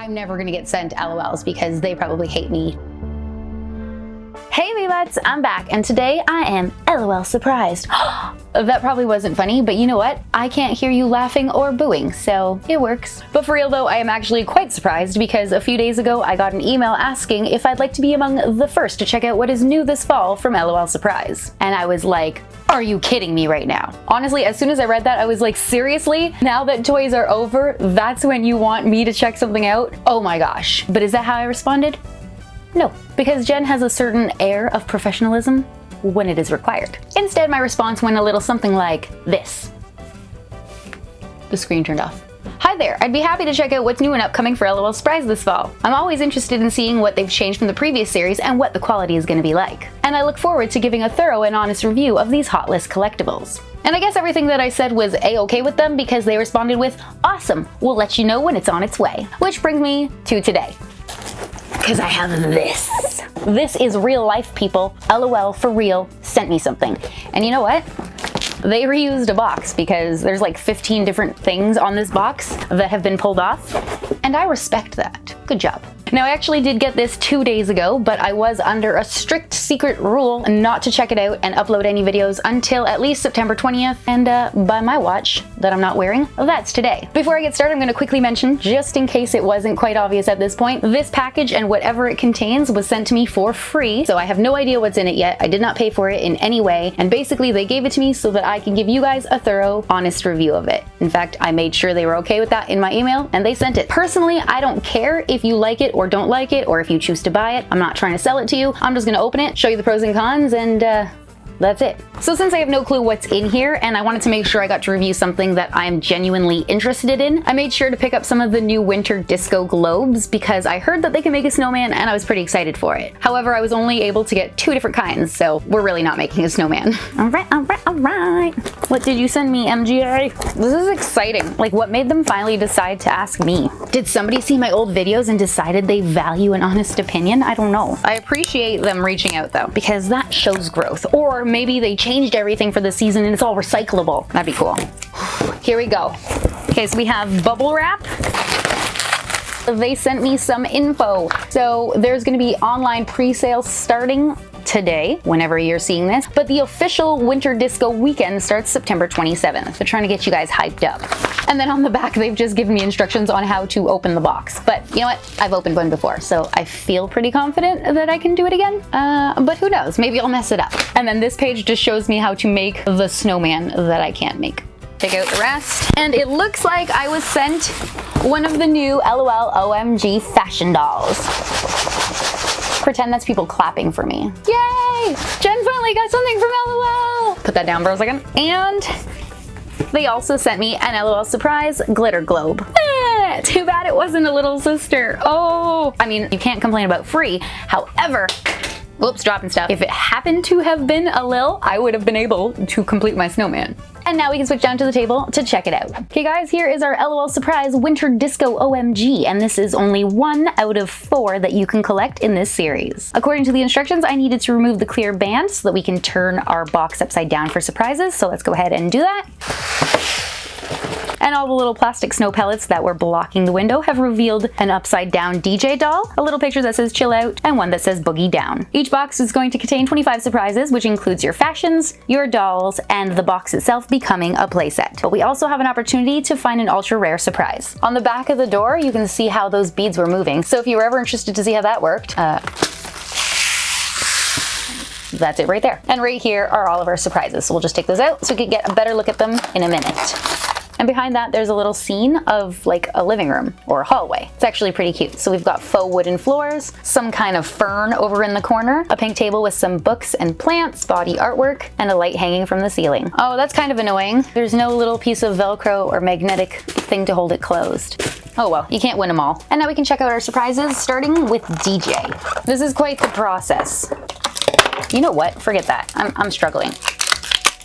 I'm never gonna get sent LOLs because they probably hate me. Hey Bebuts, I'm back, and today I am LOL surprised. That probably wasn't funny, but you know what? I can't hear you laughing or booing, so it works. But for real though, I am actually quite surprised because a few days ago I got an email asking if I'd like to be among the first to check out what is new this fall from LOL Surprise. And I was like, are you kidding me right now? Honestly, as soon as I read that, I was like, seriously? Now that toys are over, that's when you want me to check something out? Oh my gosh. But is that how I responded? No, because Jen has a certain air of professionalism when it is required. Instead, my response went a little something like this. The screen turned off. Hi there, I'd be happy to check out what's new and upcoming for LOL Surprise this fall. I'm always interested in seeing what they've changed from the previous series and what the quality is going to be like. And I look forward to giving a thorough and honest review of these hot list collectibles. And I guess everything that I said was a-okay with them because they responded with, awesome, we'll let you know when it's on its way. Which brings me to today. Because I have this. This is real life, people. LOL for real sent me something. And you know what? They reused a box because there's like 15 different things on this box that have been pulled off. And I respect that. Good job. Now, I actually did get this 2 days ago, but I was under a strict secret rule not to check it out and upload any videos until at least September 20th. And by my watch that I'm not wearing, that's today. Before I get started, I'm going to quickly mention, just in case it wasn't quite obvious at this point, this package and whatever it contains was sent to me for free. So I have no idea what's in it yet. I did not pay for it in any way. And basically they gave it to me so that I can give you guys a thorough, honest review of it. In fact, I made sure they were okay with that in my email and they sent it. Personally, I don't care if you like it or don't like it, or if you choose to buy it. I'm not trying to sell it to you. I'm just gonna open it, show you the pros and cons, and that's it. So since I have no clue what's in here and I wanted to make sure I got to review something that I'm genuinely interested in, I made sure to pick up some of the new winter disco globes because I heard that they can make a snowman and I was pretty excited for it. However, I was only able to get 2 different kinds, so we're really not making a snowman. All right. What did you send me, MGA? This is exciting. Like, what made them finally decide to ask me? Did somebody see my old videos and decided they value an honest opinion? I don't know. I appreciate them reaching out though, because that shows growth. Or maybe they changed everything for the season and it's all recyclable. That'd be cool. Here we go. Okay, so we have bubble wrap. They sent me some info. So there's gonna be online pre-sale starting today, whenever you're seeing this, but the official Winter Disco weekend starts September 27th. They're trying to get you guys hyped up. And then on the back, they've just given me instructions on how to open the box. But you know what? I've opened one before, so I feel pretty confident that I can do it again. But who knows? Maybe I'll mess it up. And then this page just shows me how to make the snowman that I can't make. Take out the rest. And it looks like I was sent one of the new LOL o.m.g fashion dolls. Pretend that's people clapping for me. Yay! Jen finally got something from LOL! Put that down for a second. And they also sent me an LOL Surprise glitter globe. Too bad it wasn't a little sister. Oh! I mean, you can't complain about free. However, whoops, dropping stuff. If it happened to have been a Lil, I would have been able to complete my snowman. And now we can switch down to the table to check it out. Okay guys, here is our LOL Surprise Winter Disco OMG, and this is only 1 out of 4 that you can collect in this series. According to the instructions, I needed to remove the clear band so that we can turn our box upside down for surprises, so let's go ahead and do that. And all the little plastic snow pellets that were blocking the window have revealed an upside down DJ doll, a little picture that says chill out, and one that says boogie down. Each box is going to contain 25 surprises, which includes your fashions, your dolls, and the box itself becoming a playset. But we also have an opportunity to find an ultra rare surprise. On the back of the door, you can see how those beads were moving. So if you were ever interested to see how that worked, that's it right there. And right here are all of our surprises. So we'll just take those out so we can get a better look at them in a minute. And behind that, there's a little scene of like a living room or a hallway. It's actually pretty cute. So we've got faux wooden floors, some kind of fern over in the corner, a pink table with some books and plants, body artwork, and a light hanging from the ceiling. Oh, that's kind of annoying. There's no little piece of Velcro or magnetic thing to hold it closed. Oh well, you can't win them all. And now we can check out our surprises, starting with DJ. This is quite the process. You know what? Forget that. I'm struggling.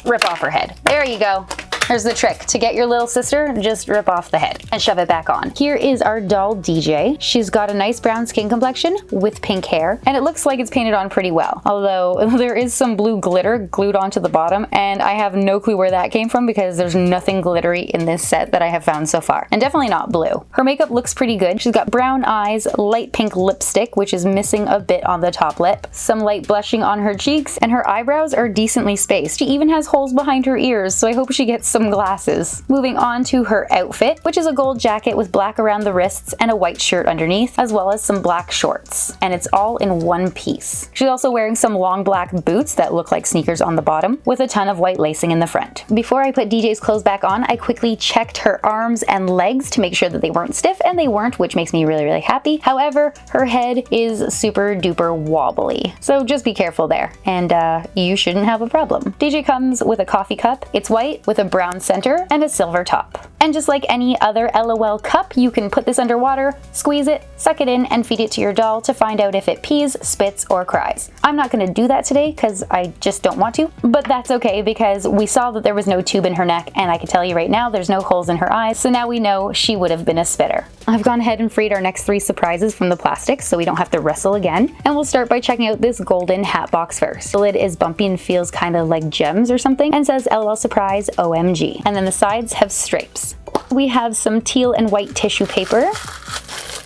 Rip off her head. There you go. Here's the trick. To get your little sister, just rip off the head and shove it back on. Here is our doll DJ. She's got a nice brown skin complexion with pink hair, and it looks like it's painted on pretty well. Although there is some blue glitter glued onto the bottom, and I have no clue where that came from because there's nothing glittery in this set that I have found so far. And definitely not blue. Her makeup looks pretty good. She's got brown eyes, light pink lipstick, which is missing a bit on the top lip, some light blushing on her cheeks, and her eyebrows are decently spaced. She even has holes behind her ears, so I hope she gets some glasses. Moving on to her outfit, which is a gold jacket with black around the wrists and a white shirt underneath, as well as some black shorts. And it's all in one piece. She's also wearing some long black boots that look like sneakers on the bottom, with a ton of white lacing in the front. Before I put DJ's clothes back on, I quickly checked her arms and legs to make sure that they weren't stiff, and they weren't, which makes me really, really happy. However, her head is super duper wobbly. So just be careful there, and you shouldn't have a problem. DJ comes with a coffee cup. It's white with a brown center and a silver top. And just like any other LOL cup, you can put this underwater, squeeze it, suck it in, and feed it to your doll to find out if it pees, spits, or cries. I'm not gonna do that today because I just don't want to, but that's okay because we saw that there was no tube in her neck, and I can tell you right now there's no holes in her eyes, so now we know she would have been a spitter. I've gone ahead and freed our next 3 surprises from the plastic so we don't have to wrestle again, and we'll start by checking out this golden hat box first. The lid is bumpy and feels kind of like gems or something, and says LOL Surprise OMG, and then the sides have stripes. We have some teal and white tissue paper,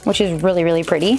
which is really, really pretty.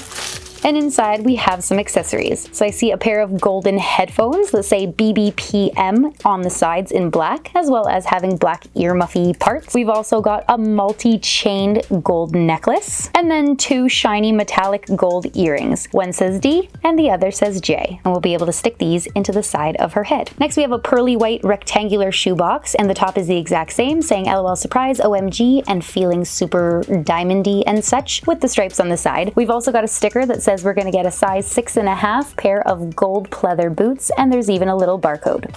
And inside we have some accessories. So I see a pair of golden headphones that say BBPM on the sides in black, as well as having black ear muffy parts. We've also got a multi-chained gold necklace, and then 2 shiny metallic gold earrings. One says D and the other says J, and we'll be able to stick these into the side of her head. Next we have a pearly white rectangular shoebox, and the top is the exact same, saying LOL Surprise OMG and feeling super diamondy and such, with the stripes on the side. We've also got a sticker that says we're gonna get a size 6.5 pair of gold pleather boots, and there's even a little barcode.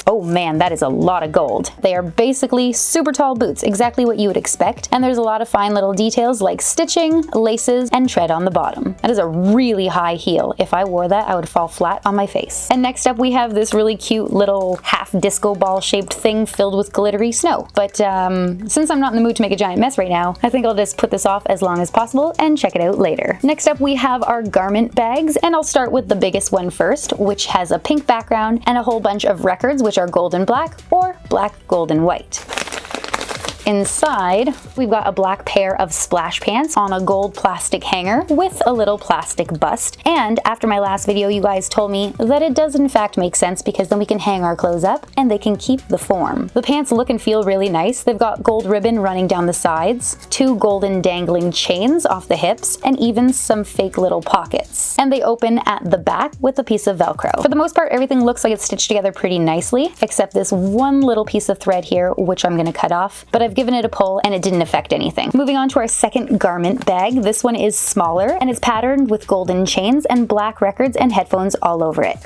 Oh man, that is a lot of gold. They are basically super tall boots, exactly what you would expect, and there's a lot of fine little details like stitching, laces, and tread on the bottom. That is a really high heel. If I wore that, I would fall flat on my face. And next up we have this really cute little half disco ball shaped thing filled with glittery snow. But since I'm not in the mood to make a giant mess right now, I think I'll just put this off as long as possible and check it out later. Next up we have our garment bags, and I'll start with the biggest one first, which has a pink background and a whole bunch of records, which are gold and black or black, gold, and white. Inside, we've got a black pair of splash pants on a gold plastic hanger with a little plastic bust. And after my last video, you guys told me that it does in fact make sense because then we can hang our clothes up and they can keep the form. The pants look and feel really nice. They've got gold ribbon running down the sides, 2 golden dangling chains off the hips, and even some fake little pockets. And they open at the back with a piece of Velcro. For the most part, everything looks like it's stitched together pretty nicely, except this one little piece of thread here, which I'm gonna cut off, but I've given it a pull and it didn't affect anything. Moving on to our second garment bag. This one is smaller and it's patterned with golden chains and black records and headphones all over it.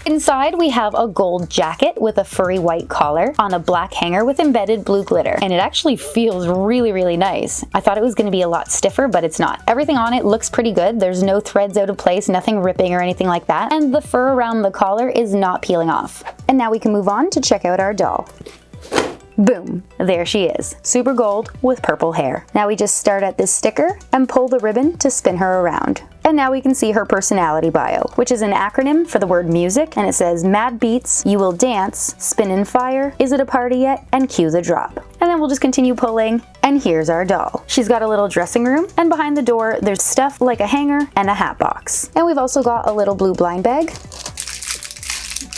Inside we have a gold jacket with a furry white collar on a black hanger with embedded blue glitter, and it actually feels really, really nice. I thought it was going to be a lot stiffer, but it's not. Everything on it looks pretty good. There's no threads out of place, nothing ripping or anything like that, and the fur around the collar is not peeling off. And now we can move on to check out our doll. Boom, there she is, super gold with purple hair. Now we just start at this sticker and pull the ribbon to spin her around. And now we can see her personality bio, which is an acronym for the word music, and it says mad beats, you will dance, spin and fire, is it a party yet, and cue the drop. And then we'll just continue pulling, and here's our doll. She's got a little dressing room, and behind the door there's stuff like a hanger and a hat box. And we've also got a little blue blind bag.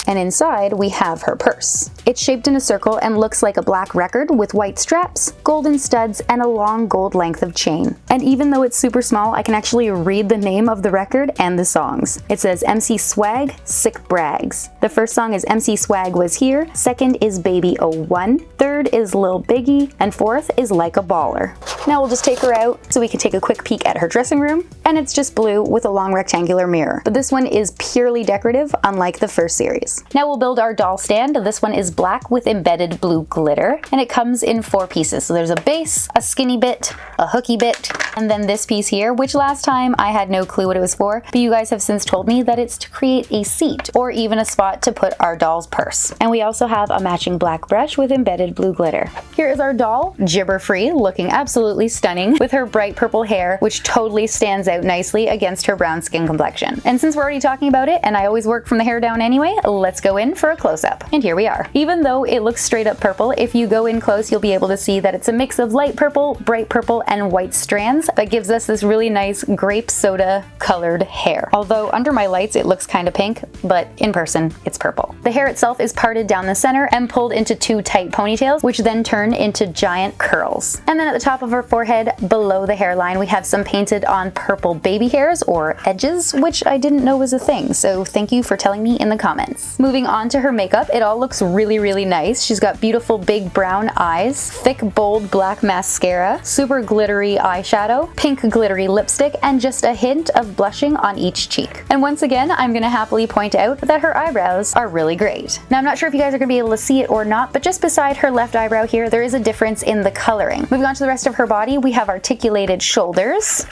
And inside we have her purse. It's shaped in a circle and looks like a black record with white straps, golden studs, and a long gold length of chain. And even though it's super small, I can actually read the name of the record and the songs. It says MC Swag, Sick Brags. The first song is MC Swag Was Here, second is Baby 01, third is Lil Biggie, and fourth is Like a Baller. Now we'll just take her out so we can take a quick peek at her dressing room, and it's just blue with a long rectangular mirror. But this one is purely decorative, unlike the first series. Now we'll build our doll stand. This one is black with embedded blue glitter, and it comes in 4 pieces. So there's a base, a skinny bit, a hooky bit, And then this piece here, which last time I had no clue what it was for, but you guys have since told me that it's to create a seat or even a spot to put our doll's purse. And we also have a matching black brush with embedded blue glitter. Here is our doll, gibber-free, looking absolutely stunning with her bright purple hair, which totally stands out nicely against her brown skin complexion. And since we're already talking about it, and I always work from the hair down anyway, let's go in for a close-up. And here we are. Even though it looks straight up purple, if you go in close, you'll be able to see that it's a mix of light purple, bright purple, and white strands that gives us this really nice grape soda colored hair. Although under my lights it looks kind of pink, but in person it's purple. The hair itself is parted down the center and pulled into two tight ponytails, which then turn into giant curls. And then at the top of her forehead, below the hairline, we have some painted on purple baby hairs or edges, which I didn't know was a thing, so thank you for telling me in the comments. Moving on to her makeup, it all looks really, really nice. She's got beautiful big brown eyes, thick bold black mascara, super glittery eyeshadow, pink glittery lipstick, and just a hint of blushing on each cheek. And once again, I'm gonna happily point out that her eyebrows are really great. Now I'm not sure if you guys are gonna be able to see it or not, but just beside her left eyebrow here, there is a difference in the coloring. Moving on to the rest of her body, we have articulated shoulders,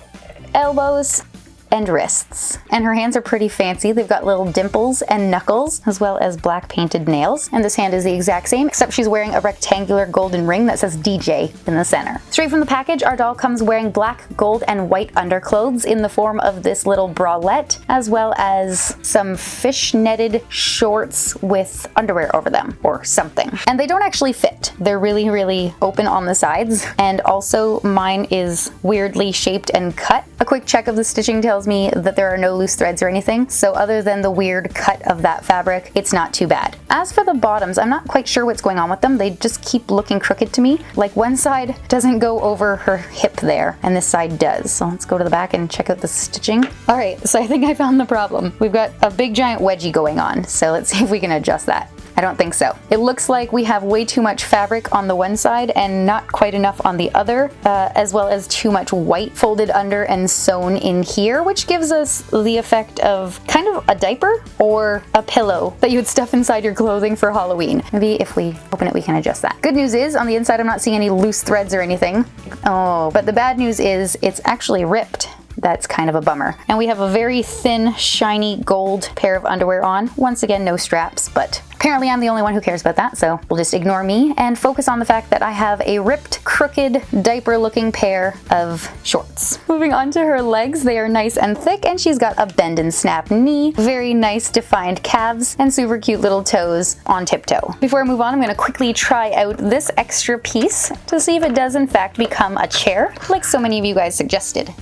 elbows, and wrists. And her hands are pretty fancy. They've got little dimples and knuckles, as well as black painted nails. And this hand is the exact same, except she's wearing a rectangular golden ring that says DJ in the center. Straight from the package, our doll comes wearing black, gold, and white underclothes in the form of this little bralette, as well as some fish-netted shorts with underwear over them, or something. And they don't actually fit. They're really, really open on the sides. And also mine is weirdly shaped and cut. A quick check of the stitching tells me that there are no loose threads or anything, so other than the weird cut of that fabric, it's not too bad. As for the bottoms, I'm not quite sure what's going on with them. They just keep looking crooked to me. Like one side doesn't go over her hip there, and this side does. So let's go to the back and check out the stitching. All right, so I think I found the problem. We've got a big giant wedgie going on, so let's see if we can adjust that. I don't think so. It looks like we have way too much fabric on the one side and not quite enough on the other, as well as too much white folded under and sewn in here, which gives us the effect of kind of a diaper or a pillow that you would stuff inside your clothing for Halloween. Maybe if we open it, we can adjust that. Good news is, on the inside, I'm not seeing any loose threads or anything. Oh, but the bad news is it's actually ripped. That's kind of a bummer. And we have a very thin, shiny gold pair of underwear on. Once again, no straps, but apparently I'm the only one who cares about that, so we'll just ignore me and focus on the fact that I have a ripped, crooked, diaper-looking pair of shorts. Moving on to her legs, they are nice and thick, and she's got a bend and snap knee, very nice defined calves, and super cute little toes on tiptoe. Before I move on, I'm gonna quickly try out this extra piece to see if it does in fact become a chair, like so many of you guys suggested.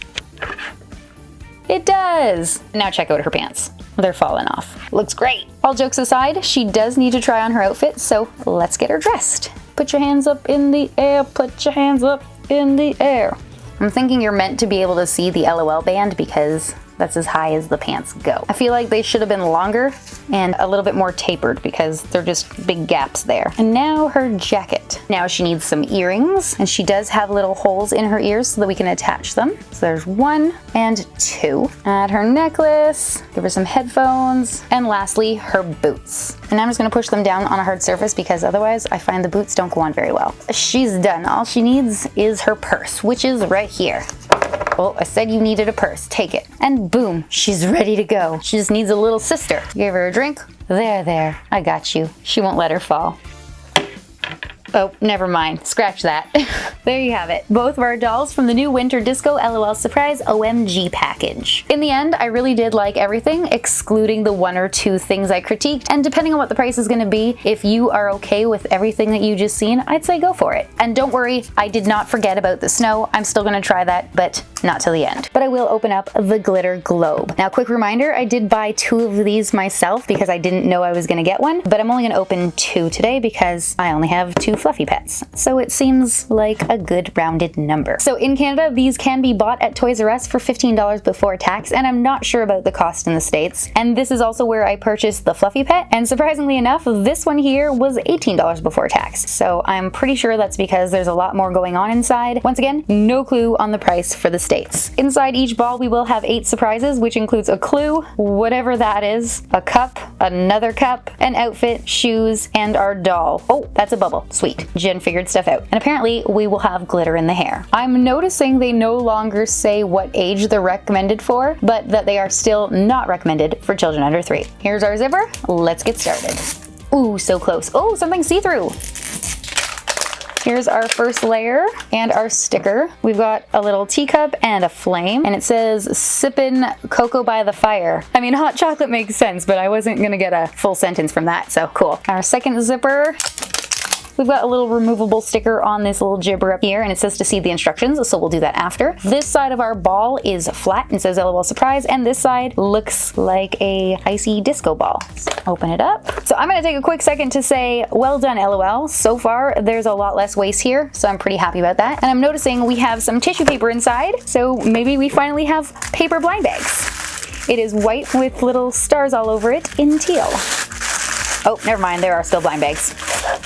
It does! Now check out her pants. They're falling off. Looks great! All jokes aside, she does need to try on her outfit, so let's get her dressed. Put your hands up in the air, put your hands up in the air. I'm thinking you're meant to be able to see the LOL band because that's as high as the pants go. I feel like they should have been longer and a little bit more tapered because they're just big gaps there. And now her jacket. Now she needs some earrings, and she does have little holes in her ears so that we can attach them. So there's 1 and 2. Add her necklace, give her some headphones, and lastly, her boots. And I'm just gonna push them down on a hard surface because otherwise I find the boots don't go on very well. She's done. All she needs is her purse, which is right here. Well, I said you needed a purse. Take it. And boom, she's ready to go. She just needs a little sister. Give her a drink. There, I got you. She won't let her fall. Oh, never mind. Scratch that. There you have it. Both of our dolls from the new Winter Disco LOL Surprise o.m.g package. In the end, I really did like everything, excluding the 1 or 2 things I critiqued. And depending on what the price is going to be, if you are okay with everything that you just seen, I'd say go for it. And don't worry, I did not forget about the snow. I'm still going to try that, but not till the end. But I will open up the glitter globe. Now, quick reminder, I did buy 2 of these myself because I didn't know I was going to get one, but I'm only going to open 2 today because I only have 2 fluffy pets. So it seems like a good rounded number. So in Canada, these can be bought at Toys R Us for $15 before tax, and I'm not sure about the cost in the States. And this is also where I purchased the fluffy pet, and surprisingly enough, this one here was $18 before tax. So I'm pretty sure that's because there's a lot more going on inside. Once again, no clue on the price for the States. Inside each ball, we will have 8 surprises, which includes a clue, whatever that is, a cup, another cup, an outfit, shoes, and our doll. Oh, that's a bubble. Sweet. Sweet. Jen figured stuff out. And apparently we will have glitter in the hair. I'm noticing they no longer say what age they're recommended for, but that they are still not recommended for children under 3. Here's our zipper. Let's get started. Ooh, so close. Oh, something see-through. Here's our first layer and our sticker. We've got a little teacup and a flame, and it says sippin' cocoa by the fire. I mean, hot chocolate makes sense, but I wasn't gonna get a full sentence from that, so cool. Our second zipper. We've got a little removable sticker on this little jibber up here, and it says to see the instructions, so we'll do that after. This side of our ball is flat and says LOL surprise, and this side looks like a icy disco ball. So open it up. So I'm gonna take a quick second to say, well done, LOL. So far, there's a lot less waste here, so I'm pretty happy about that. And I'm noticing we have some tissue paper inside, so maybe we finally have paper blind bags. It is white with little stars all over it in teal. Oh, never mind, there are still blind bags.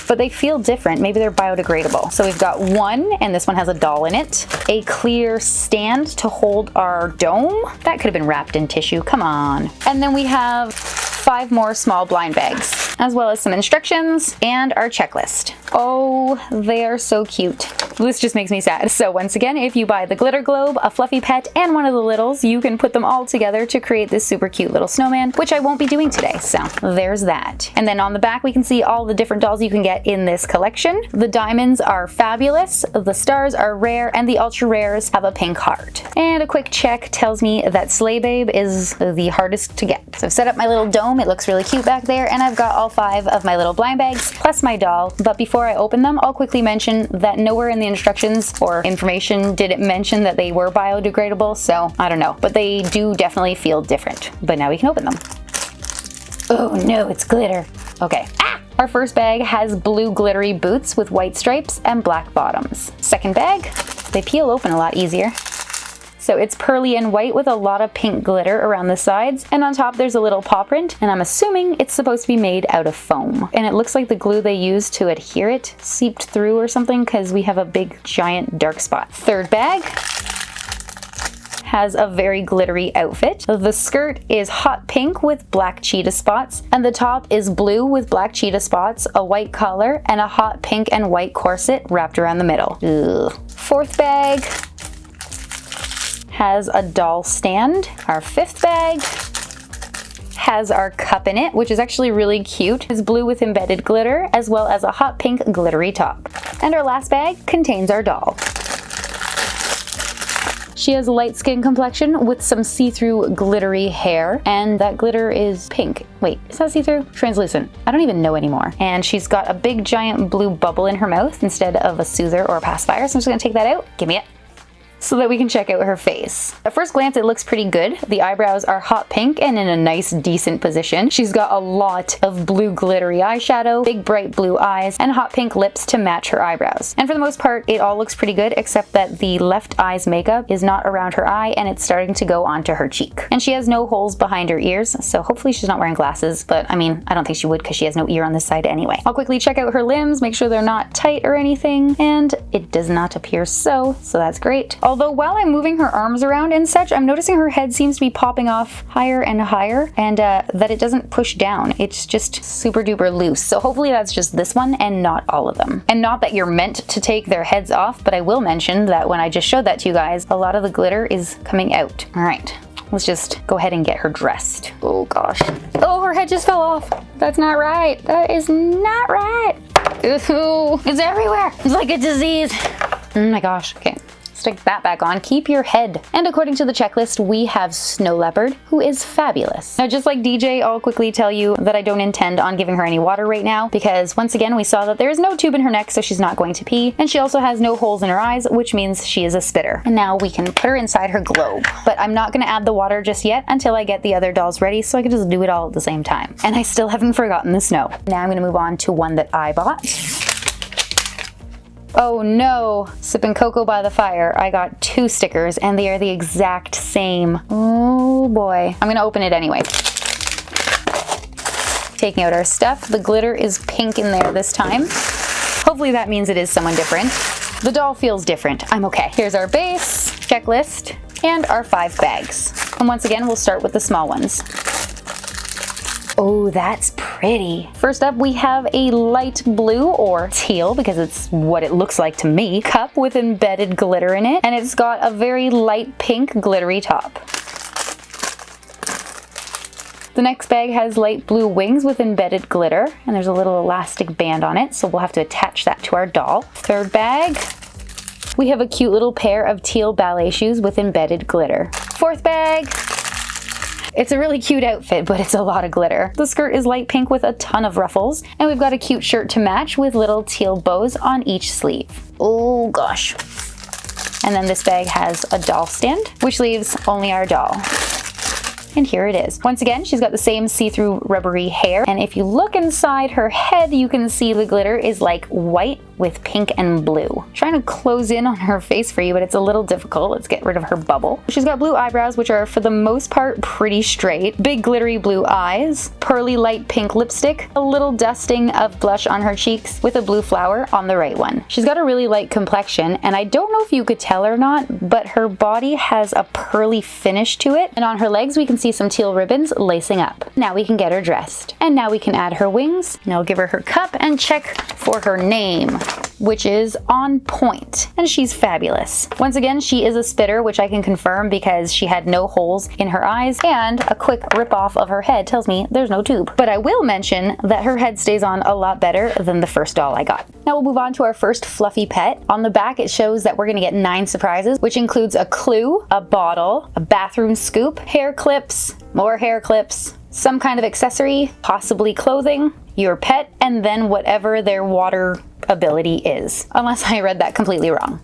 But they feel different. Maybe they're biodegradable. So we've got one, and this one has a doll in it. A clear stand to hold our dome. That could have been wrapped in tissue, come on. And then we have 5 more small blind bags, as well as some instructions and our checklist. Oh, they are so cute. This just makes me sad. So once again, if you buy the glitter globe, a fluffy pet, and one of the littles, you can put them all together to create this super cute little snowman, which I won't be doing today. So there's that. And then on the back, we can see all the different dolls you can get in this collection. The diamonds are fabulous, the stars are rare, and the ultra rares have a pink heart. And a quick check tells me that Slay Babe is the hardest to get. So I've set up my little dome. It looks really cute back there, and I've got all 5 of my little blind bags, plus my doll. But before I open them, I'll quickly mention that nowhere in the instructions or information did it mention that they were biodegradable, so I don't know. But they do definitely feel different. But now we can open them. Oh no, it's glitter. Okay. Ah! Our first bag has blue glittery boots with white stripes and black bottoms. Second bag, they peel open a lot easier. So it's pearly and white with a lot of pink glitter around the sides, and on top there's a little paw print, and I'm assuming it's supposed to be made out of foam. And it looks like the glue they used to adhere it seeped through or something, because we have a big giant dark spot. Third bag has a very glittery outfit. The skirt is hot pink with black cheetah spots, and the top is blue with black cheetah spots, a white collar, and a hot pink and white corset wrapped around the middle. Ugh. Fourth bag has a doll stand. Our fifth bag has our cup in it, which is actually really cute. It's blue with embedded glitter, as well as a hot pink glittery top. And our last bag contains our doll. She has a light skin complexion with some see-through glittery hair, and that glitter is pink. Wait, is that see-through? Translucent. I don't even know anymore. And she's got a big giant blue bubble in her mouth instead of a soother or a pacifier, so I'm just gonna take that out. Give me it. So that we can check out her face. At first glance, it looks pretty good. The eyebrows are hot pink and in a nice, decent position. She's got a lot of blue glittery eyeshadow, big bright blue eyes, and hot pink lips to match her eyebrows. And for the most part, it all looks pretty good, except that the left eye's makeup is not around her eye and it's starting to go onto her cheek. And she has no holes behind her ears, so hopefully she's not wearing glasses, but I mean, I don't think she would because she has no ear on this side anyway. I'll quickly check out her limbs, make sure they're not tight or anything, and it does not appear so that's great. Although while I'm moving her arms around and such, I'm noticing her head seems to be popping off higher and higher, and that it doesn't push down. It's just super duper loose. So hopefully that's just this one and not all of them. And not that you're meant to take their heads off, but I will mention that when I just showed that to you guys, a lot of the glitter is coming out. All right, let's just go ahead and get her dressed. Oh gosh. Oh, her head just fell off. That's not right. That is not right. Ooh, it's everywhere. It's like a disease. Oh my gosh, okay. Stick that back on, keep your head. And according to the checklist, we have Snow Leopard, who is fabulous. Now, just like DJ, I'll quickly tell you that I don't intend on giving her any water right now, because once again, we saw that there is no tube in her neck, so she's not going to pee, and she also has no holes in her eyes, which means she is a spitter. And now we can put her inside her globe. But I'm not gonna add the water just yet until I get the other dolls ready, so I can just do it all at the same time. And I still haven't forgotten the snow. Now I'm gonna move on to one that I bought. Oh no, sipping cocoa by the fire. I got 2 stickers and they are the exact same. Oh boy. I'm gonna open it anyway. Taking out our stuff. The glitter is pink in there this time. Hopefully that means it is someone different. The doll feels different. I'm okay. Here's our base, checklist, and our 5 bags. And once again, we'll start with the small ones. Oh, that's pretty. First up, we have a light blue or teal, because it's what it looks like to me, cup with embedded glitter in it, and it's got a very light pink glittery top. The next bag has light blue wings with embedded glitter, and there's a little elastic band on it, so we'll have to attach that to our doll. Third bag, we have a cute little pair of teal ballet shoes with embedded glitter. Fourth bag, it's a really cute outfit, but it's a lot of glitter. The skirt is light pink with a ton of ruffles, and we've got a cute shirt to match with little teal bows on each sleeve. Oh gosh. And then this bag has a doll stand, which leaves only our doll. And here it is. Once again, she's got the same see-through rubbery hair, and if you look inside her head, you can see the glitter is like white with pink and blue. I'm trying to close in on her face for you, but it's a little difficult. Let's get rid of her bubble. She's got blue eyebrows, which are for the most part pretty straight, big glittery blue eyes, pearly light pink lipstick, a little dusting of blush on her cheeks with a blue flower on the right one. She's got a really light complexion, and I don't know if you could tell or not, but her body has a pearly finish to it, and on her legs we can see some teal ribbons lacing up. Now we can get her dressed. And now we can add her wings, and I'll give her her cup and check for her name, which is on point, and she's fabulous. Once again, she is a spitter, which I can confirm because she had no holes in her eyes, and a quick rip off of her head tells me there's no tube. But I will mention that her head stays on a lot better than the first doll I got. Now we'll move on to our first fluffy pet. On the back it shows that we're gonna get 9 surprises, which includes a clue, a bottle, a bathroom scoop, hair clips, more hair clips, some kind of accessory, possibly clothing, your pet, and then whatever their water ability is, unless I read that completely wrong.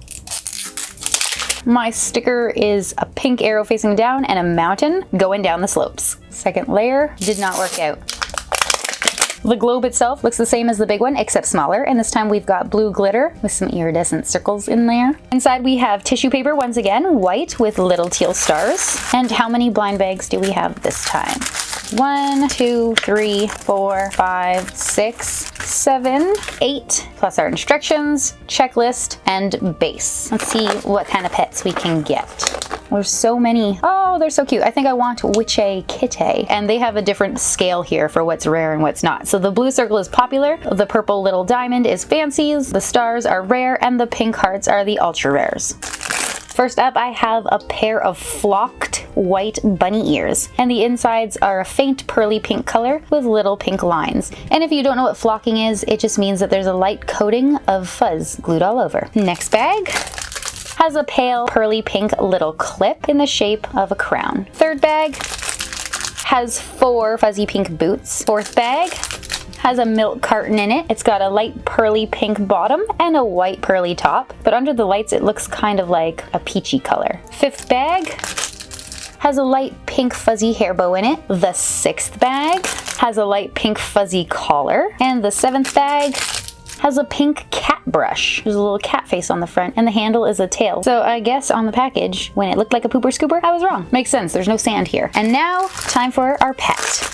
My sticker is a pink arrow facing down and a mountain going down the slopes. Second layer did not work out. The globe itself looks the same as the big one, except smaller, and this time we've got blue glitter with some iridescent circles in there. Inside we have tissue paper, once again, white with little teal stars. And how many blind bags do we have this time? 1, 2, 3, 4, 5, 6, 7, 8, plus our instructions, checklist, and base. Let's see what kind of pets we can get. There's so many. Oh, they're so cute. I think I want Witchy Kitty. And they have a different scale here for what's rare and what's not. So the blue circle is popular, the purple little diamond is fancies, the stars are rare, and the pink hearts are the ultra rares. First up, I have a pair of flocked white bunny ears, and the insides are a faint pearly pink color with little pink lines. And if you don't know what flocking is, it just means that there's a light coating of fuzz glued all over. Next bag has a pale pearly pink little clip in the shape of a crown. Third bag has 4 fuzzy pink boots. Fourth bag has a milk carton in it. It's got a light pearly pink bottom and a white pearly top, but under the lights it looks kind of like a peachy color. Fifth bag has a light pink fuzzy hair bow in it. The sixth bag has a light pink fuzzy collar, and the seventh bag has a pink cat brush. There's a little cat face on the front, and the handle is a tail. So I guess on the package, when it looked like a pooper scooper, I was wrong. Makes sense, there's no sand here. And now, time for our pet.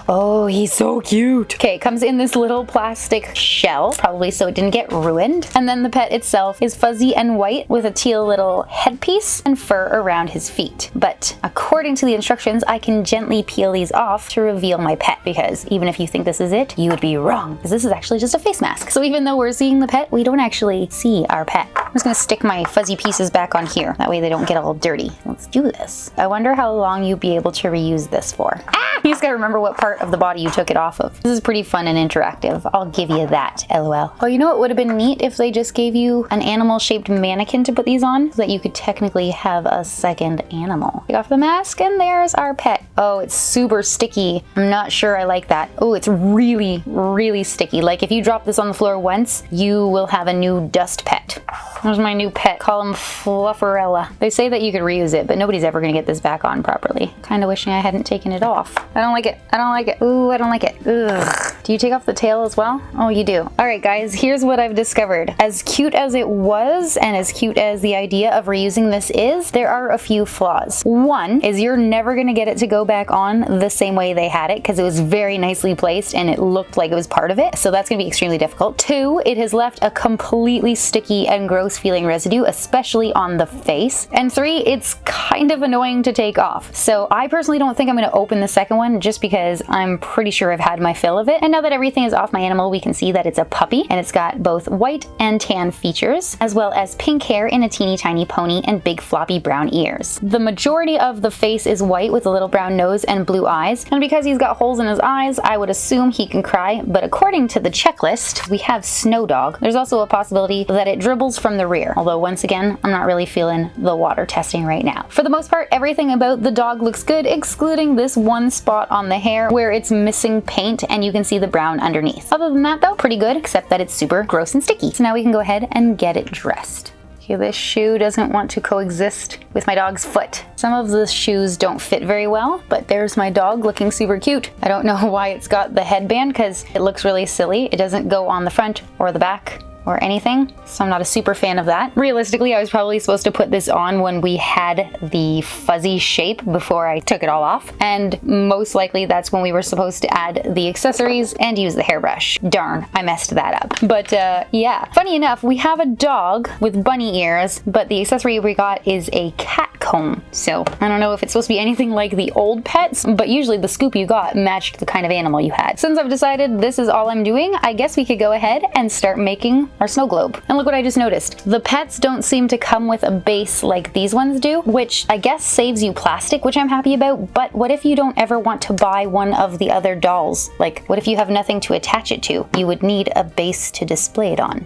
Oh, he's so cute. Okay, it comes in this little plastic shell, probably so it didn't get ruined. And then the pet itself is fuzzy and white with a teal little headpiece and fur around his feet. But according to the instructions, I can gently peel these off to reveal my pet, because even if you think this is it, you would be wrong, because this is actually just a face mask. So even though we're seeing the pet, we don't actually see our pet. I'm just gonna stick my fuzzy pieces back on here. That way they don't get all dirty. Let's do this. I wonder how long you'd be able to reuse this for. Ah! You just gotta remember what part of the body you took it off of. This is pretty fun and interactive. I'll give you that, LOL. Oh, you know what would have been neat if they just gave you an animal-shaped mannequin to put these on, so that you could technically have a second animal. Take off the mask, and there's our pet. Oh, it's super sticky. I'm not sure I like that. Oh, it's really, really sticky. Like if you drop this on the floor once, you will have a new dust pet. There's my new pet. Call him Flufferella. They say that you could reuse it, but nobody's ever gonna get this back on properly. Kinda wishing I hadn't taken it off. I don't like it. I don't like it. Ooh, I don't like it. Ugh. Do you take off the tail as well? Oh, you do. All right, guys, here's what I've discovered. As cute as it was, and as cute as the idea of reusing this is, there are a few flaws. One is you're never gonna get it to go back on the same way they had it, because it was very nicely placed and it looked like it was part of it. So that's gonna be extremely difficult. Two, it has left a completely sticky and gross feeling residue, especially on the face. And three, it's kind of annoying to take off. So I personally don't think I'm gonna open the second one just because I'm pretty sure I've had my fill of it. And now that everything is off my animal, we can see that it's a puppy and it's got both white and tan features, as well as pink hair in a teeny tiny pony and big floppy brown ears. The majority of the face is white with a little brown nose and blue eyes. And because he's got holes in his eyes, I would assume he can cry, but according to the checklist, we have Snow Dog. There's also a possibility that it dribbles from the rear, although once again, I'm not really feeling the water testing right now. For the most part, everything about the dog looks good, excluding this one spot on the hair where it's missing paint and you can see the brown underneath. Other than that though, pretty good, except that it's super gross and sticky. So now we can go ahead and get it dressed. Okay, this shoe doesn't want to coexist with my dog's foot. Some of the shoes don't fit very well, but there's my dog looking super cute. I don't know why it's got the headband because it looks really silly. It doesn't go on the front or the back or anything, so I'm not a super fan of that. Realistically, I was probably supposed to put this on when we had the fuzzy shape before I took it all off, and most likely that's when we were supposed to add the accessories and use the hairbrush. Darn, I messed that up. But yeah, funny enough, we have a dog with bunny ears, but the accessory we got is a cat comb. So I don't know if it's supposed to be anything like the old pets, but usually the scoop you got matched the kind of animal you had. Since I've decided this is all I'm doing, I guess we could go ahead and start making our snow globe. And look what I just noticed. The pets don't seem to come with a base like these ones do, which I guess saves you plastic, which I'm happy about, but what if you don't ever want to buy one of the other dolls? Like, what if you have nothing to attach it to? You would need a base to display it on.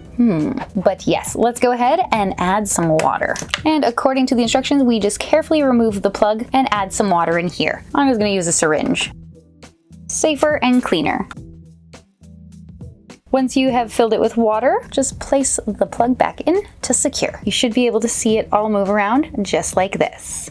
But yes, let's go ahead and add some water. And according to the instructions, we just carefully remove the plug and add some water in here. I'm just gonna use a syringe. Safer and cleaner. Once you have filled it with water, just place the plug back in to secure. You should be able to see it all move around just like this.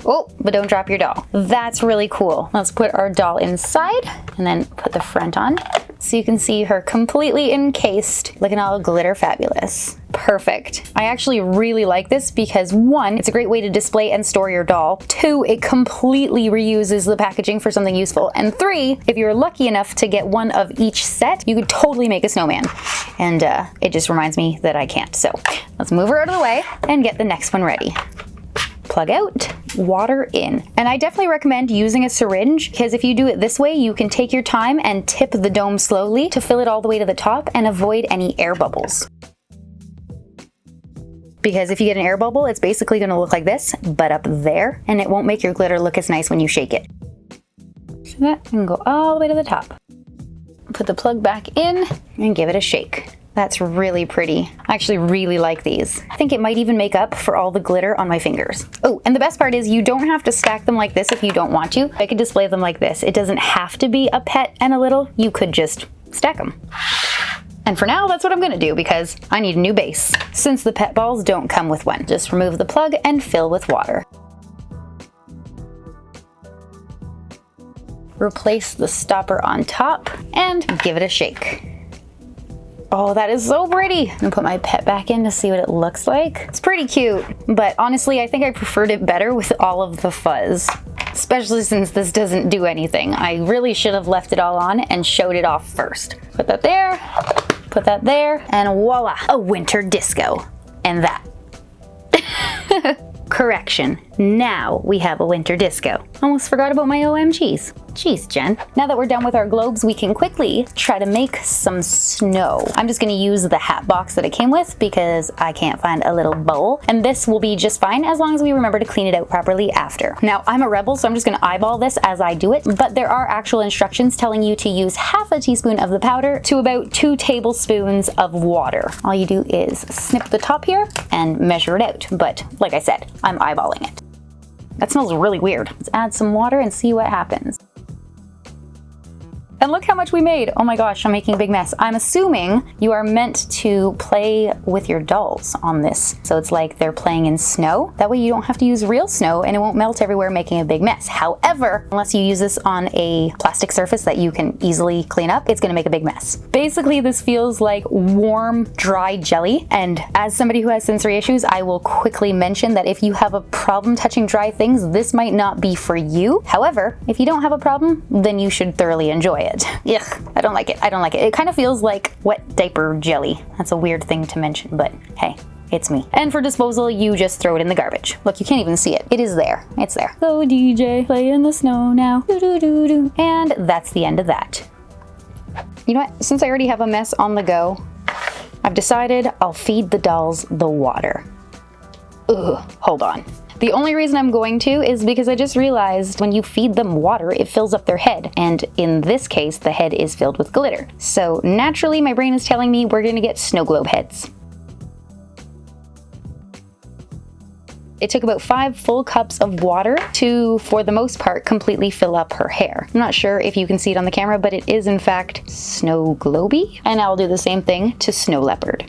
Oh, but don't drop your doll. That's really cool. Let's put our doll inside and then put the front on so you can see her completely encased, looking all glitter fabulous. Perfect. I actually really like this because one, it's a great way to display and store your doll. Two, it completely reuses the packaging for something useful. And three, if you're lucky enough to get one of each set, you could totally make a snowman. And it just reminds me that I can't. So let's move her out of the way and get the next one ready. Plug out, water in. And I definitely recommend using a syringe because if you do it this way, you can take your time and tip the dome slowly to fill it all the way to the top and avoid any air bubbles. Because if you get an air bubble, it's basically going to look like this, but up there, and it won't make your glitter look as nice when you shake it. So that can go all the way to the top. Put the plug back in and give it a shake. That's really pretty. I actually really like these. I think it might even make up for all the glitter on my fingers. Oh, and the best part is you don't have to stack them like this if you don't want to. I could display them like this. It doesn't have to be a pet and a little. You could just stack them. And for now, that's what I'm gonna do because I need a new base. Since the pet balls don't come with one, just remove the plug and fill with water. Replace the stopper on top and give it a shake. Oh, that is so pretty. I'm gonna put my pet back in to see what it looks like. It's pretty cute, but honestly, I think I preferred it better with all of the fuzz, especially since this doesn't do anything. I really should have left it all on and showed it off first. Put that there, and voila, a winter disco. And that. Correction, now we have a winter disco. Almost forgot about my OMGs. Jeez, Jen. Now that we're done with our globes, we can quickly try to make some snow. I'm just gonna use the hat box that it came with because I can't find a little bowl, and this will be just fine as long as we remember to clean it out properly after. Now, I'm a rebel, so I'm just gonna eyeball this as I do it, but there are actual instructions telling you to use half a teaspoon of the powder to about 2 tablespoons of water. All you do is snip the top here and measure it out, but like I said, I'm eyeballing it. That smells really weird. Let's add some water and see what happens. And look how much we made. Oh my gosh, I'm making a big mess. I'm assuming you are meant to play with your dolls on this. So it's like they're playing in snow. That way you don't have to use real snow and it won't melt everywhere, making a big mess. However, unless you use this on a plastic surface that you can easily clean up, it's gonna make a big mess. Basically, this feels like warm, dry jelly. And as somebody who has sensory issues, I will quickly mention that if you have a problem touching dry things, this might not be for you. However, if you don't have a problem, then you should thoroughly enjoy it. Ugh, I don't like it. I don't like it. It kind of feels like wet diaper jelly. That's a weird thing to mention, but hey, it's me. And for disposal, you just throw it in the garbage. Look, you can't even see it. It is there. It's there. Go DJ, play in the snow now. Doo -doo -doo -doo. And that's the end of that. You know what? Since I already have a mess on the go, I've decided I'll feed the dolls the water. Ugh, hold on. The only reason I'm going to is because I just realized when you feed them water, it fills up their head. And in this case, the head is filled with glitter. So naturally, my brain is telling me we're gonna get snow globe heads. It took about 5 full cups of water to, for the most part, completely fill up her hair. I'm not sure if you can see it on the camera, but it is in fact snow globy. And I'll do the same thing to snow leopard.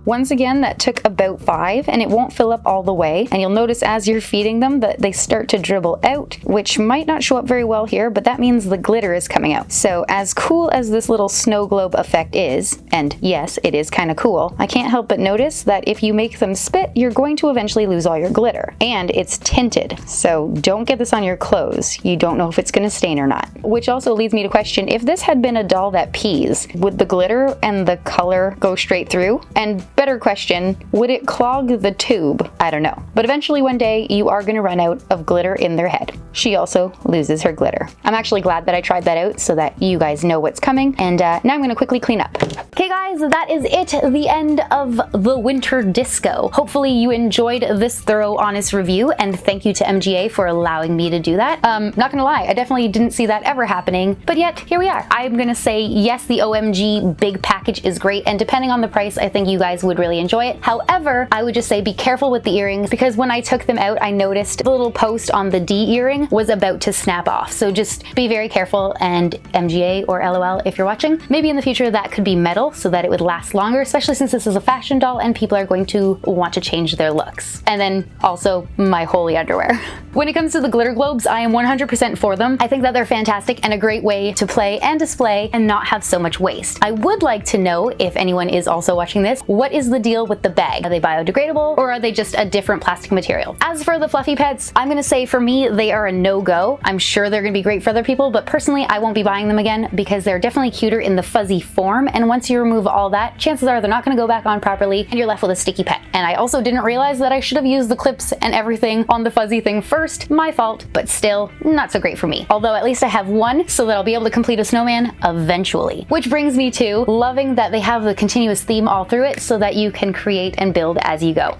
Once again, that took about 5, and it won't fill up all the way. And you'll notice as you're feeding them that they start to dribble out, which might not show up very well here, but that means the glitter is coming out. So as cool as this little snow globe effect is, and yes, it is kind of cool, I can't help but notice that if you make them spit, you're going to eventually lose all your glitter. And it's tinted, so don't get this on your clothes. You don't know if it's gonna stain or not. Which also leads me to question, if this had been a doll that pees, would the glitter and the color go straight through? And better question, would it clog the tube? I don't know. But eventually one day you are going to run out of glitter in their head. She also loses her glitter. I'm actually glad that I tried that out so that you guys know what's coming. And now I'm going to quickly clean up. Okay guys, that is it. The end of the winter disco. Hopefully you enjoyed this thorough, honest review, and thank you to MGA for allowing me to do that. Not gonna lie, I definitely didn't see that ever happening, but yet here we are. I'm gonna say yes, the OMG big package is great, and depending on the price, I think you guys would really enjoy it. However, I would just say be careful with the earrings, because when I took them out, I noticed the little post on the D earring was about to snap off. So just be very careful, and MGA or LOL if you're watching, maybe in the future that could be metal so that it would last longer, especially since this is a fashion doll and people are going to want to change their looks. And then also my holy underwear. When it comes to the glitter globes, I am 100% for them. I think that they're fantastic and a great way to play and display and not have so much waste. I would like to know, if anyone is also watching this, what is the deal with the bag? Are they biodegradable or are they just a different plastic material? As for the fluffy pets, I'm gonna say for me, they are a no-go. I'm sure they're gonna be great for other people, but personally, I won't be buying them again because they're definitely cuter in the fuzzy form. And once you remove all that, chances are they're not gonna go back on properly and you're left with a sticky pet. And I also didn't realize that I should have used the clips and everything on the fuzzy thing first. My fault, but still not so great for me. Although at least I have one so that I'll be able to complete a snowman eventually. Which brings me to loving that they have the continuous theme all through it so that you can create and build as you go.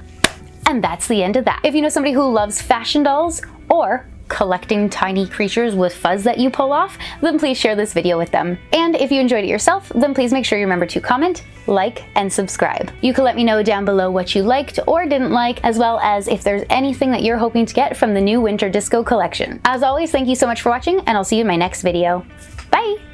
And that's the end of that. If you know somebody who loves fashion dolls or collecting tiny creatures with fuzz that you pull off, then please share this video with them. And if you enjoyed it yourself, then please make sure you remember to comment, like, and subscribe. You can let me know down below what you liked or didn't like, as well as if there's anything that you're hoping to get from the new Winter Disco collection. As always, thank you so much for watching, and I'll see you in my next video. Bye!